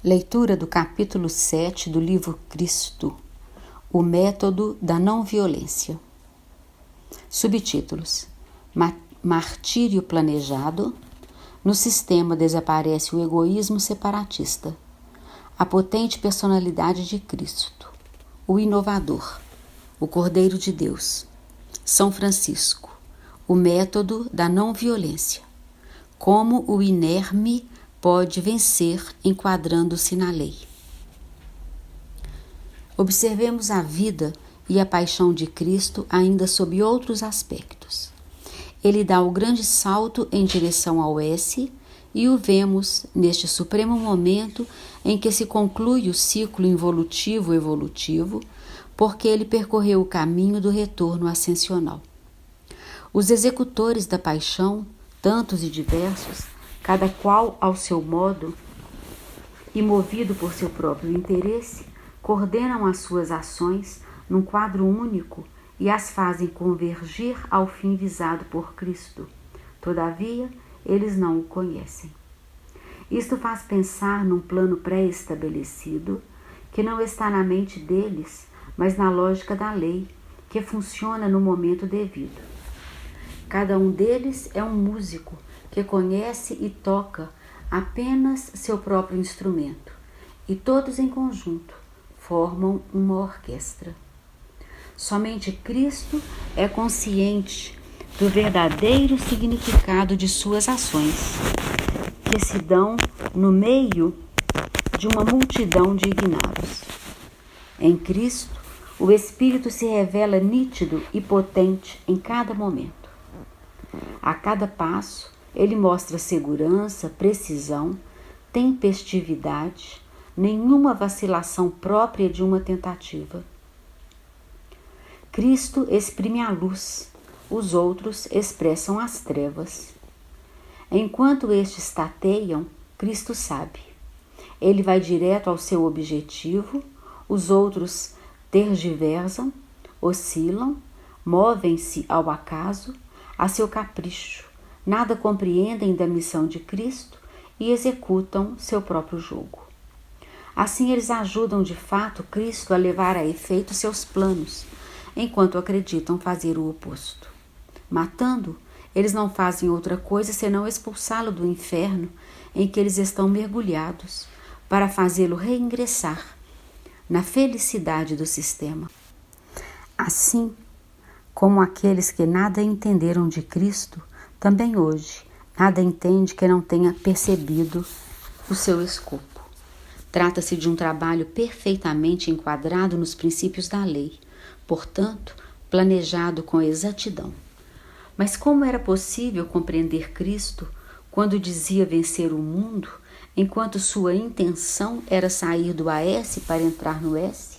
Leitura do capítulo 7 do livro Cristo, o método da não-violência. Subtítulos: Martírio planejado. No sistema desaparece o egoísmo separatista. A potente personalidade de Cristo. O inovador. O Cordeiro de Deus. São Francisco. O método da não-violência. Como o inerme pode vencer enquadrando-se na lei. Observemos a vida e a paixão de Cristo ainda sob outros aspectos. Ele dá o grande salto em direção ao S e o vemos neste supremo momento em que se conclui o ciclo involutivo-evolutivo, porque ele percorreu o caminho do retorno ascensional. Os executores da paixão, tantos e diversos, cada qual ao seu modo e movido por seu próprio interesse, coordenam as suas ações num quadro único e as fazem convergir ao fim visado por Cristo. Todavia, eles não o conhecem. Isto faz pensar num plano pré-estabelecido que não está na mente deles, mas na lógica da lei, que funciona no momento devido. Cada um deles é um músico que conhece e toca apenas seu próprio instrumento, e todos em conjunto formam uma orquestra. Somente Cristo é consciente do verdadeiro significado de suas ações, que se dão no meio de uma multidão de ignados. Em Cristo, o Espírito se revela nítido e potente em cada momento. A cada passo, ele mostra segurança, precisão, tempestividade, nenhuma vacilação própria de uma tentativa. Cristo exprime a luz, os outros expressam as trevas. Enquanto estes tateiam, Cristo sabe. Ele vai direto ao seu objetivo, os outros tergiversam, oscilam, movem-se ao acaso, a seu capricho. Nada compreendem da missão de Cristo e executam seu próprio jogo. Assim, eles ajudam de fato Cristo a levar a efeito seus planos, enquanto acreditam fazer o oposto. Matando, eles não fazem outra coisa senão expulsá-lo do inferno em que eles estão mergulhados, para fazê-lo reingressar na felicidade do sistema. Assim, como aqueles que nada entenderam de Cristo, também hoje, nada entende que não tenha percebido o seu escopo. Trata-se de um trabalho perfeitamente enquadrado nos princípios da lei, portanto, planejado com exatidão. Mas como era possível compreender Cristo quando dizia vencer o mundo, enquanto sua intenção era sair do AS para entrar no S?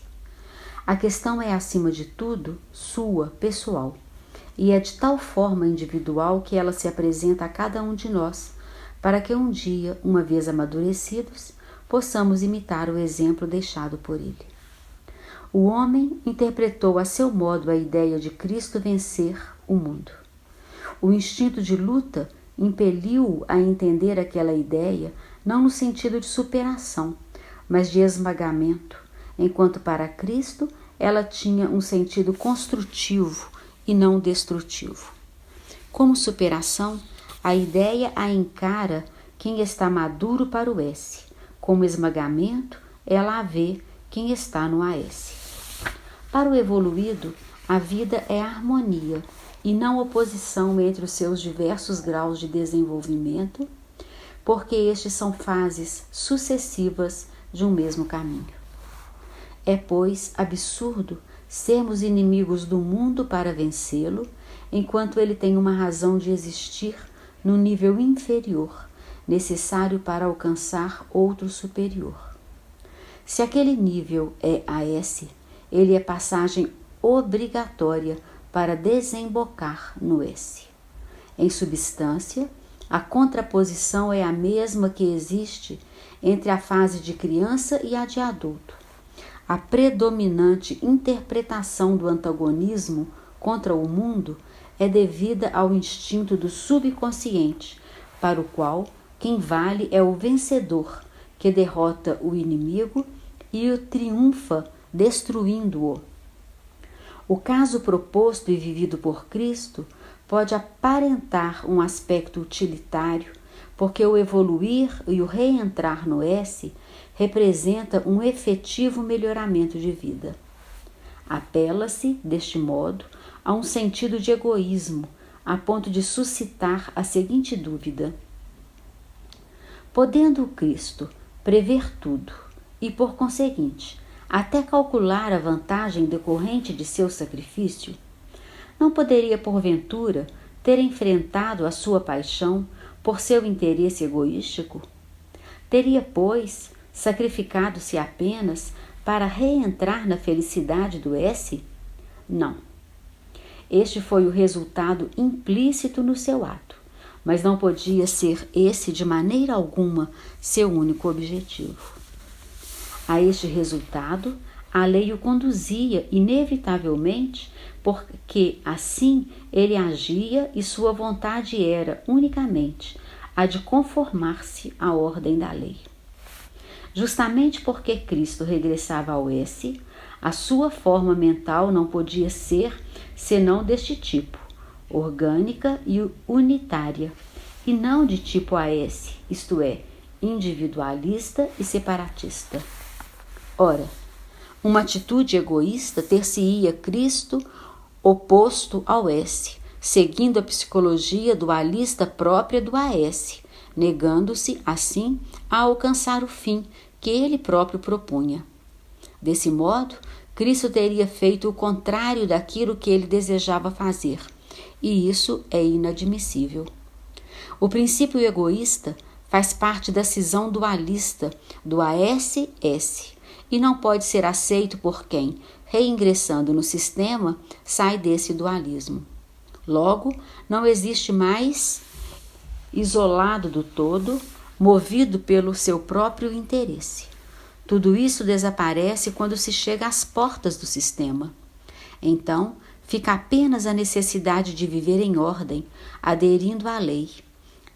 A questão é, acima de tudo, sua, pessoal. E é de tal forma individual que ela se apresenta a cada um de nós, para que um dia, uma vez amadurecidos, possamos imitar o exemplo deixado por ele. O homem interpretou a seu modo a ideia de Cristo vencer o mundo. O instinto de luta impeliu-o a entender aquela ideia não no sentido de superação, mas de esmagamento, enquanto para Cristo ela tinha um sentido construtivo e não destrutivo. Como superação, a ideia a encara quem está maduro para o S. Como esmagamento, ela a vê quem está no AS. Para o evoluído, a vida é harmonia e não oposição entre os seus diversos graus de desenvolvimento, porque estes são fases sucessivas de um mesmo caminho. É, pois, absurdo sermos inimigos do mundo para vencê-lo, enquanto ele tem uma razão de existir no nível inferior, necessário para alcançar outro superior. Se aquele nível é AS, ele é passagem obrigatória para desembocar no S. Em substância, a contraposição é a mesma que existe entre a fase de criança e a de adulto. A predominante interpretação do antagonismo contra o mundo é devida ao instinto do subconsciente, para o qual quem vale é o vencedor, que derrota o inimigo e o triunfa destruindo-o. O caso proposto e vivido por Cristo pode aparentar um aspecto utilitário, porque o evoluir e o reentrar no S representa um efetivo melhoramento de vida. Apela-se, deste modo, a um sentido de egoísmo, a ponto de suscitar a seguinte dúvida: podendo o Cristo prever tudo e, por conseguinte, até calcular a vantagem decorrente de seu sacrifício, não poderia, porventura, ter enfrentado a sua paixão por seu interesse egoístico? Teria, pois, sacrificado-se apenas para reentrar na felicidade do S? Não. Este foi o resultado implícito no seu ato, mas não podia ser esse de maneira alguma seu único objetivo. A este resultado, a lei o conduzia inevitavelmente, porque assim ele agia e sua vontade era unicamente a de conformar-se à ordem da lei. Justamente porque Cristo regressava ao S, a sua forma mental não podia ser senão deste tipo, orgânica e unitária, e não de tipo AS, isto é, individualista e separatista. Ora, uma atitude egoísta ter-se-ia Cristo oposto ao S, seguindo a psicologia dualista própria do AS, negando-se, assim, a alcançar o fim que ele próprio propunha. Desse modo, Cristo teria feito o contrário daquilo que ele desejava fazer, e isso é inadmissível. O princípio egoísta faz parte da cisão dualista do AS-S e não pode ser aceito por quem, reingressando no sistema, sai desse dualismo. Logo, não existe mais isolado do todo, movido pelo seu próprio interesse. Tudo isso desaparece quando se chega às portas do sistema. Então, fica apenas a necessidade de viver em ordem, aderindo à lei.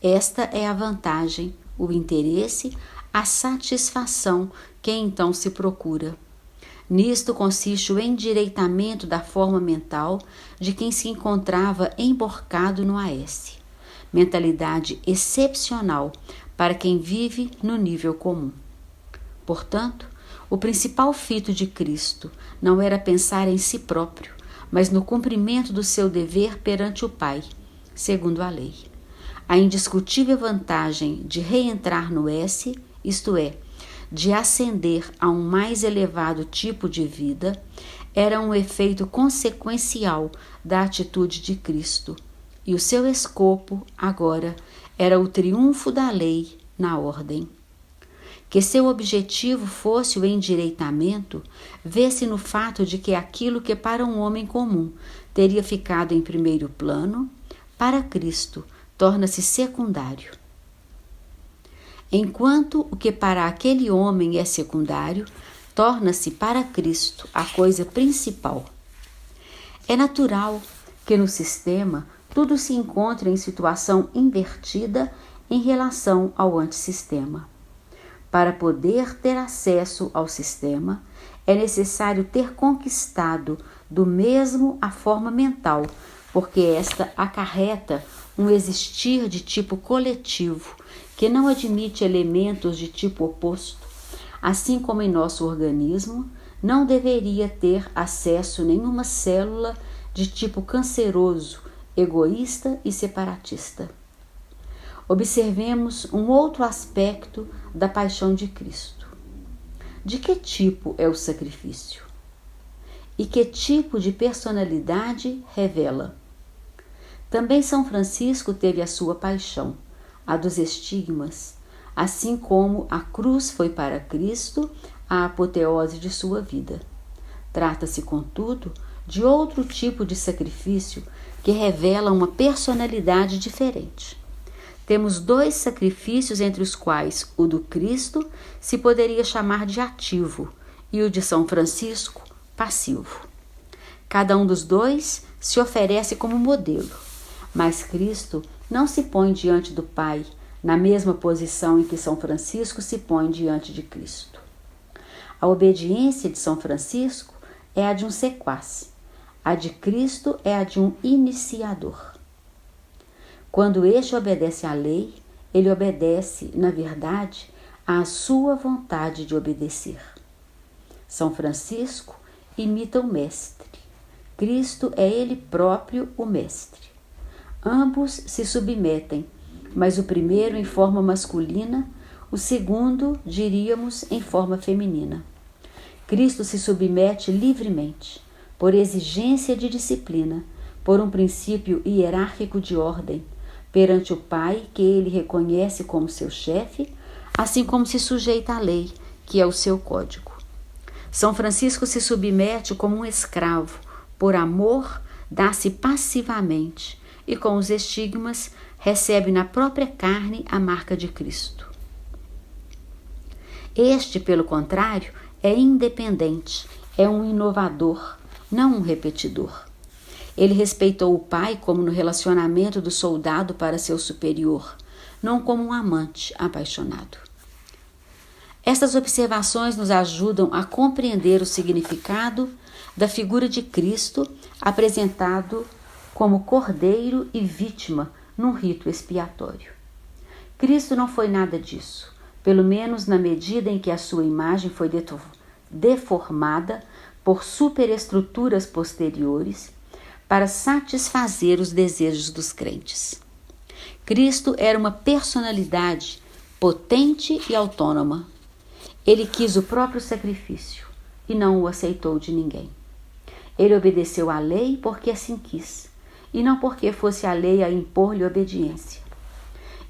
Esta é a vantagem, o interesse, a satisfação que então se procura. Nisto consiste o endireitamento da forma mental de quem se encontrava emborcado no AS. Mentalidade excepcional para quem vive no nível comum. Portanto, o principal fito de Cristo não era pensar em si próprio, mas no cumprimento do seu dever perante o Pai, segundo a lei. A indiscutível vantagem de reentrar no S, isto é, de ascender a um mais elevado tipo de vida, era um efeito consequencial da atitude de Cristo, e o seu escopo, agora, era o triunfo da lei na ordem. Que seu objetivo fosse o endireitamento, vê-se no fato de que aquilo que para um homem comum teria ficado em primeiro plano, para Cristo torna-se secundário. Enquanto o que para aquele homem é secundário, torna-se para Cristo a coisa principal. É natural que no sistema tudo se encontre em situação invertida em relação ao antissistema. Para poder ter acesso ao sistema, é necessário ter conquistado do mesmo a forma mental, porque esta acarreta um existir de tipo coletivo, que não admite elementos de tipo oposto, assim como em nosso organismo não deveria ter acesso nenhuma célula de tipo canceroso, egoísta e separatista. Observemos um outro aspecto da paixão de Cristo. De que tipo é o sacrifício? E que tipo de personalidade revela? Também São Francisco teve a sua paixão, a dos estigmas, assim como a cruz foi para Cristo a apoteose de sua vida. Trata-se, contudo, de outro tipo de sacrifício que revela uma personalidade diferente. Temos dois sacrifícios entre os quais o do Cristo se poderia chamar de ativo e o de São Francisco passivo. Cada um dos dois se oferece como modelo, mas Cristo não se põe diante do Pai na mesma posição em que São Francisco se põe diante de Cristo. A obediência de São Francisco é a de um sequaz, a de Cristo é a de um iniciador. Quando este obedece à lei, ele obedece, na verdade, à sua vontade de obedecer. São Francisco imita o Mestre. Cristo é ele próprio o Mestre. Ambos se submetem, mas o primeiro em forma masculina, o segundo, diríamos, em forma feminina. Cristo se submete livremente, por exigência de disciplina, por um princípio hierárquico de ordem, perante o Pai, que ele reconhece como seu chefe, assim como se sujeita à lei, que é o seu código. São Francisco se submete como um escravo, por amor, dá-se passivamente, e com os estigmas recebe na própria carne a marca de Cristo. Este, pelo contrário, é independente, é um inovador, não um repetidor. Ele respeitou o pai como no relacionamento do soldado para seu superior, não como um amante apaixonado. Estas observações nos ajudam a compreender o significado da figura de Cristo apresentado como cordeiro e vítima num rito expiatório. Cristo não foi nada disso, pelo menos na medida em que a sua imagem foi deformada por superestruturas posteriores para satisfazer os desejos dos crentes. Cristo era uma personalidade potente e autônoma. Ele quis o próprio sacrifício e não o aceitou de ninguém. Ele obedeceu à lei porque assim quis, e não porque fosse a lei a impor-lhe obediência.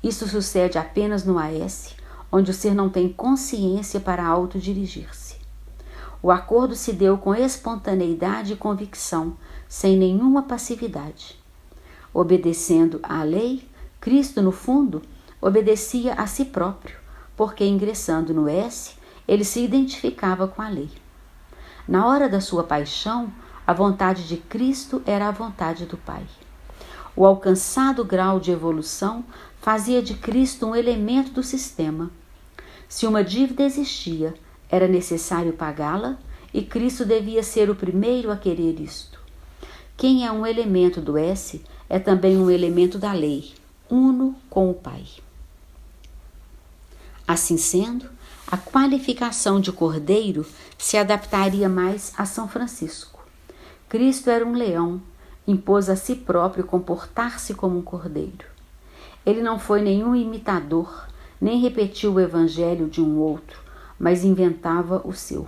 Isso sucede apenas no AS, onde o ser não tem consciência para autodirigir-se. O acordo se deu com espontaneidade e convicção, sem nenhuma passividade. Obedecendo à lei, Cristo, no fundo, obedecia a si próprio, porque ingressando no S, ele se identificava com a lei. Na hora da sua paixão, a vontade de Cristo era a vontade do Pai. O alcançado grau de evolução fazia de Cristo um elemento do sistema. Se uma dívida existia, era necessário pagá-la e Cristo devia ser o primeiro a querer isto. Quem é um elemento do S é também um elemento da lei, uno com o Pai. Assim sendo, a qualificação de cordeiro se adaptaria mais a São Francisco. Cristo era um leão, impôs a si próprio comportar-se como um cordeiro. Ele não foi nenhum imitador, nem repetiu o evangelho de um outro, mas inventava o seu.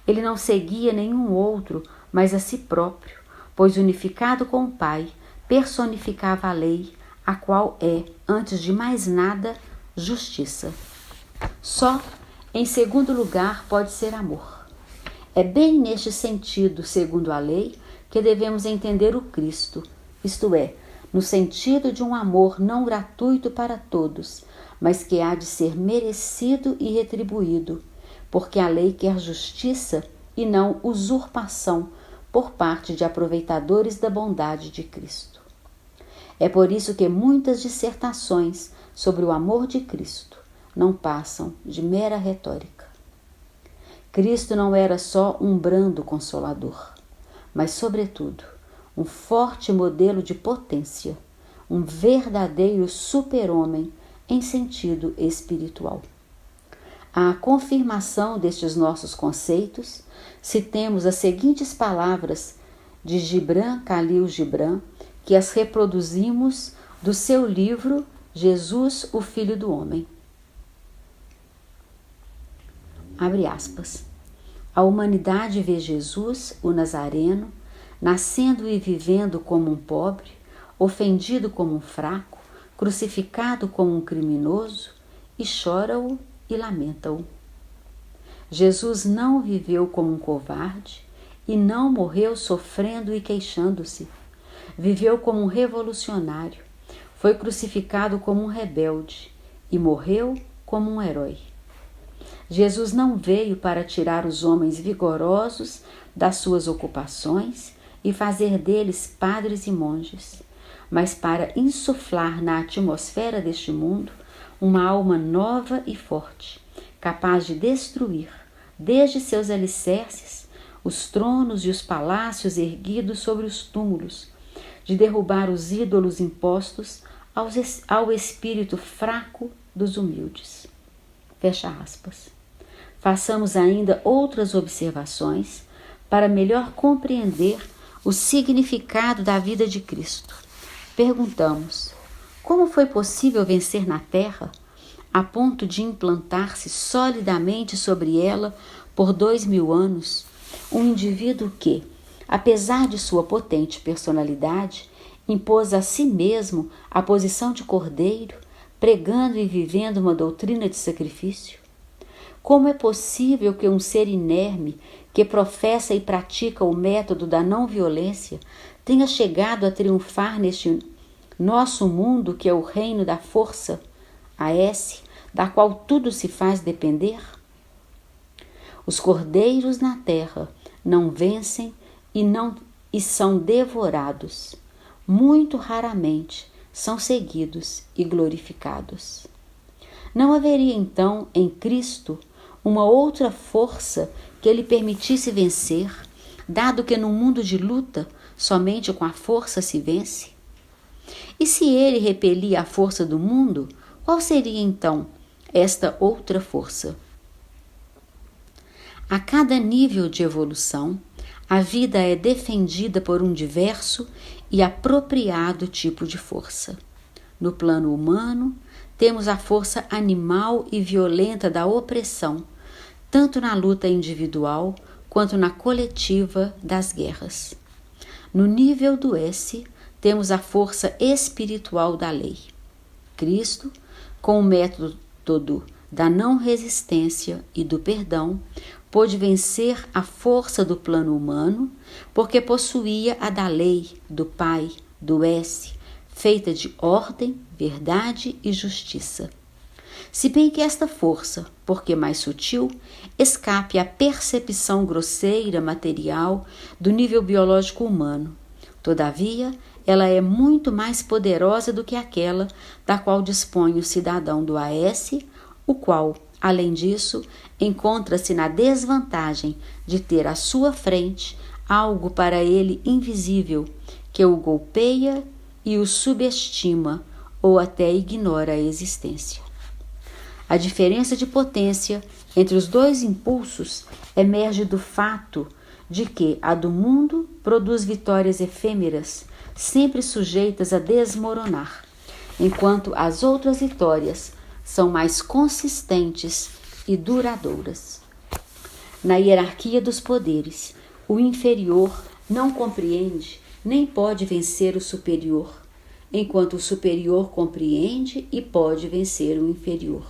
Ele não seguia nenhum outro, mas a si próprio, pois unificado com o Pai, personificava a lei, a qual é, antes de mais nada, justiça. Só, em segundo lugar, pode ser amor. É bem neste sentido, segundo a lei, que devemos entender o Cristo, isto é, no sentido de um amor não gratuito para todos, mas que há de ser merecido e retribuído, porque a lei quer justiça e não usurpação por parte de aproveitadores da bondade de Cristo. É por isso que muitas dissertações sobre o amor de Cristo não passam de mera retórica. Cristo não era só um brando consolador, mas, sobretudo, um forte modelo de potência, um verdadeiro super-homem em sentido espiritual. À confirmação destes nossos conceitos, citemos as seguintes palavras de Gibran Khalil Gibran, que as reproduzimos do seu livro Jesus, o Filho do Homem. Abre aspas. A humanidade vê Jesus, o Nazareno, nascendo e vivendo como um pobre, ofendido como um fraco, crucificado como um criminoso, e chora-o e lamenta-o. Jesus não viveu como um covarde e não morreu sofrendo e queixando-se. Viveu como um revolucionário, foi crucificado como um rebelde e morreu como um herói. Jesus não veio para tirar os homens vigorosos das suas ocupações e fazer deles padres e monges, mas para insuflar na atmosfera deste mundo uma alma nova e forte, capaz de destruir, desde seus alicerces, os tronos e os palácios erguidos sobre os túmulos, de derrubar os ídolos impostos ao espírito fraco dos humildes. Fecha aspas. Façamos ainda outras observações para melhor compreender o significado da vida de Cristo. Perguntamos: como foi possível vencer na terra a ponto de implantar-se solidamente sobre ela por 2000 anos um indivíduo que, apesar de sua potente personalidade, impôs a si mesmo a posição de cordeiro, pregando e vivendo uma doutrina de sacrifício? Como é possível que um ser inerme, que professa e pratica o método da não-violência, tenha chegado a triunfar neste nosso mundo que é o reino da força, a S, da qual tudo se faz depender? Os cordeiros na terra não vencem e são devorados. Muito raramente são seguidos e glorificados. Não haveria então em Cristo uma outra força que lhe permitisse vencer, dado que num mundo de luta somente com a força se vence? E se ele repelia a força do mundo, qual seria então esta outra força? A cada nível de evolução, a vida é defendida por um diverso e apropriado tipo de força. No plano humano, temos a força animal e violenta da opressão, tanto na luta individual quanto na coletiva das guerras. No nível do S, temos a força espiritual da lei. Cristo, com o método da não resistência e do perdão, pôde vencer a força do plano humano, porque possuía a da lei, do Pai, do S, feita de ordem, verdade e justiça. Se bem que esta força, porque mais sutil, escape à percepção grosseira material do nível biológico humano. Todavia, ela é muito mais poderosa do que aquela da qual dispõe o cidadão do AS, o qual, além disso, encontra-se na desvantagem de ter à sua frente algo para ele invisível, que o golpeia e o subestima ou até ignora a existência. A diferença de potência entre os dois impulsos emerge do fato de que a do mundo produz vitórias efêmeras, sempre sujeitas a desmoronar, enquanto as outras vitórias são mais consistentes e duradouras. Na hierarquia dos poderes, o inferior não compreende nem pode vencer o superior, enquanto o superior compreende e pode vencer o inferior.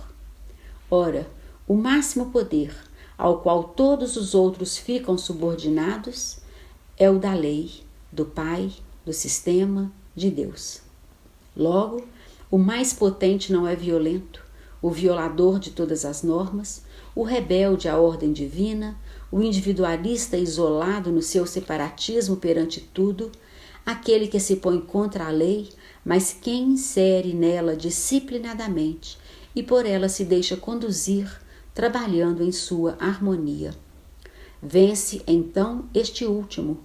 Ora, o máximo poder, ao qual todos os outros ficam subordinados, é o da lei, do Pai, do sistema, de Deus. Logo, o mais potente não é violento, o violador de todas as normas, o rebelde à ordem divina, o individualista isolado no seu separatismo perante tudo, aquele que se põe contra a lei, mas quem insere nela disciplinadamente e por ela se deixa conduzir, trabalhando em sua harmonia. Vence, então, este último,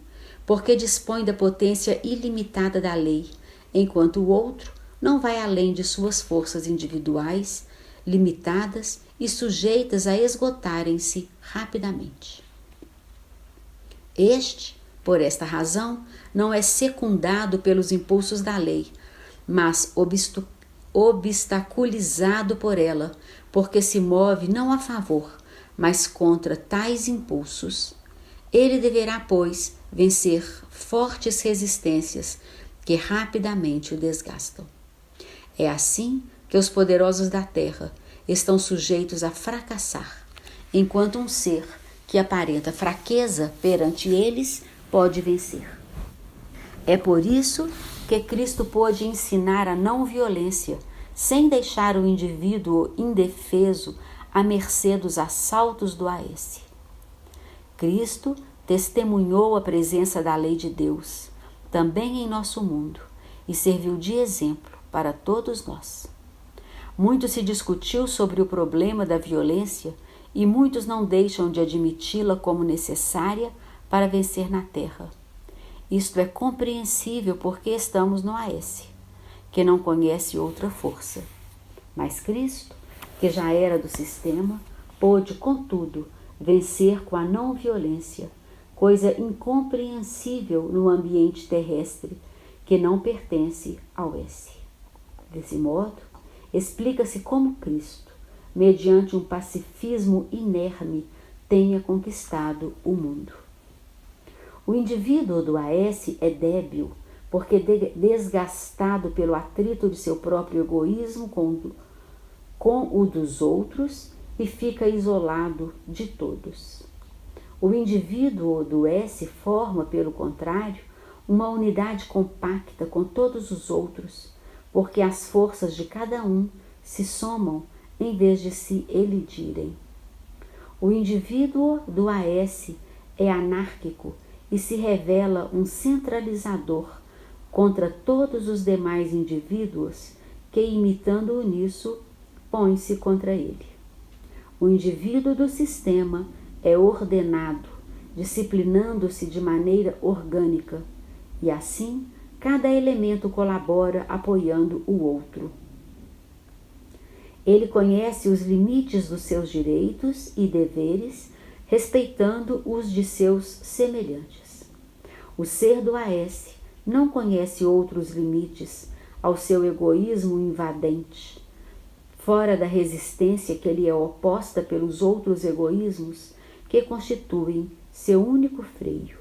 porque dispõe da potência ilimitada da lei, enquanto o outro não vai além de suas forças individuais, limitadas e sujeitas a esgotarem-se rapidamente. Este, por esta razão, não é secundado pelos impulsos da lei, mas obstaculizado por ela, porque se move não a favor, mas contra tais impulsos. Ele deverá, pois, vencer fortes resistências que rapidamente o desgastam. É assim que os poderosos da terra estão sujeitos a fracassar, enquanto um ser que aparenta fraqueza perante eles pode vencer. É por isso que Cristo pôde ensinar a não-violência, sem deixar o indivíduo indefeso à mercê dos assaltos do AS. Cristo testemunhou a presença da lei de Deus, também em nosso mundo, e serviu de exemplo para todos nós. Muito se discutiu sobre o problema da violência e muitos não deixam de admiti-la como necessária para vencer na Terra. Isto é compreensível porque estamos no AS, que não conhece outra força. Mas Cristo, que já era do sistema, pôde, contudo, vencer com a não-violência, coisa incompreensível no ambiente terrestre que não pertence ao S. Desse modo, explica-se como Cristo, mediante um pacifismo inerme, tenha conquistado o mundo. O indivíduo do AS é débil, porque desgastado pelo atrito de seu próprio egoísmo com o dos outros e fica isolado de todos. O indivíduo do S forma, pelo contrário, uma unidade compacta com todos os outros, porque as forças de cada um se somam em vez de se elidirem. O indivíduo do AS é anárquico e se revela um centralizador contra todos os demais indivíduos que, imitando-o nisso, põe-se contra ele. O indivíduo do sistema é ordenado, disciplinando-se de maneira orgânica, e assim cada elemento colabora apoiando o outro. Ele conhece os limites dos seus direitos e deveres, respeitando os de seus semelhantes. O ser do AS não conhece outros limites ao seu egoísmo invadente, fora da resistência que lhe é oposta pelos outros egoísmos que constituem seu único freio.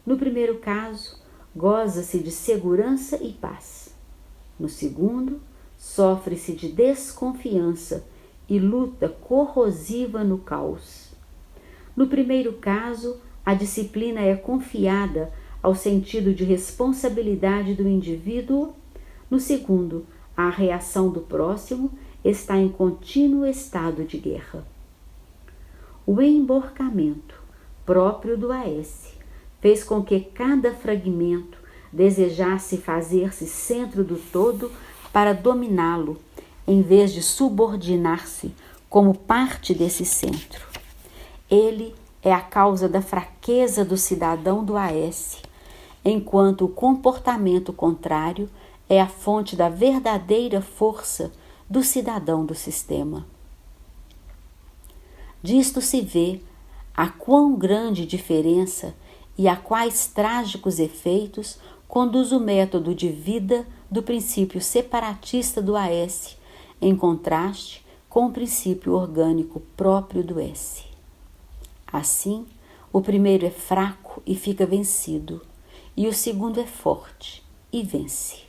No primeiro caso, goza-se de segurança e paz. No segundo, sofre-se de desconfiança e luta corrosiva no caos. No primeiro caso, a disciplina é confiada ao sentido de responsabilidade do indivíduo. No segundo, a reação do próximo está em contínuo estado de guerra. O emborcamento próprio do AS fez com que cada fragmento desejasse fazer-se centro do todo para dominá-lo, em vez de subordinar-se como parte desse centro. Ele é a causa da fraqueza do cidadão do AS, enquanto o comportamento contrário é a fonte da verdadeira força do cidadão do sistema. Disto se vê a quão grande diferença e a quais trágicos efeitos conduz o método de vida do princípio separatista do AS, em contraste com o princípio orgânico próprio do S. Assim, o primeiro é fraco e fica vencido, e o segundo é forte e vence.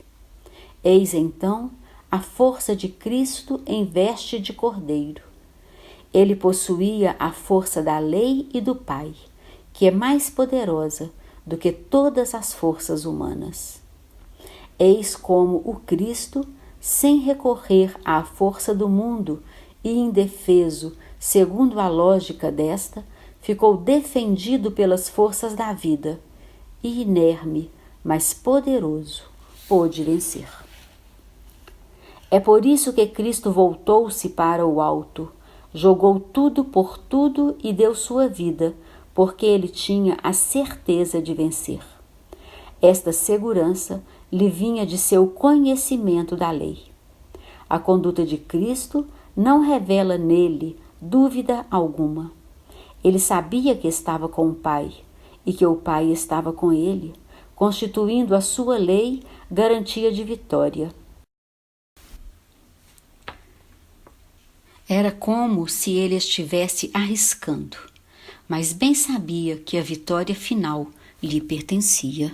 Eis então a força de Cristo em veste de cordeiro. Ele possuía a força da lei e do Pai, que é mais poderosa do que todas as forças humanas. Eis como o Cristo, sem recorrer à força do mundo e indefeso, segundo a lógica desta, ficou defendido pelas forças da vida e, inerme, mas poderoso, pôde vencer. É por isso que Cristo voltou-se para o alto, jogou tudo por tudo e deu sua vida, porque ele tinha a certeza de vencer. Esta segurança lhe vinha de seu conhecimento da lei. A conduta de Cristo não revela nele dúvida alguma. Ele sabia que estava com o Pai e que o Pai estava com ele, constituindo a sua lei garantia de vitória. Era como se ele estivesse arriscando, mas bem sabia que a vitória final lhe pertencia.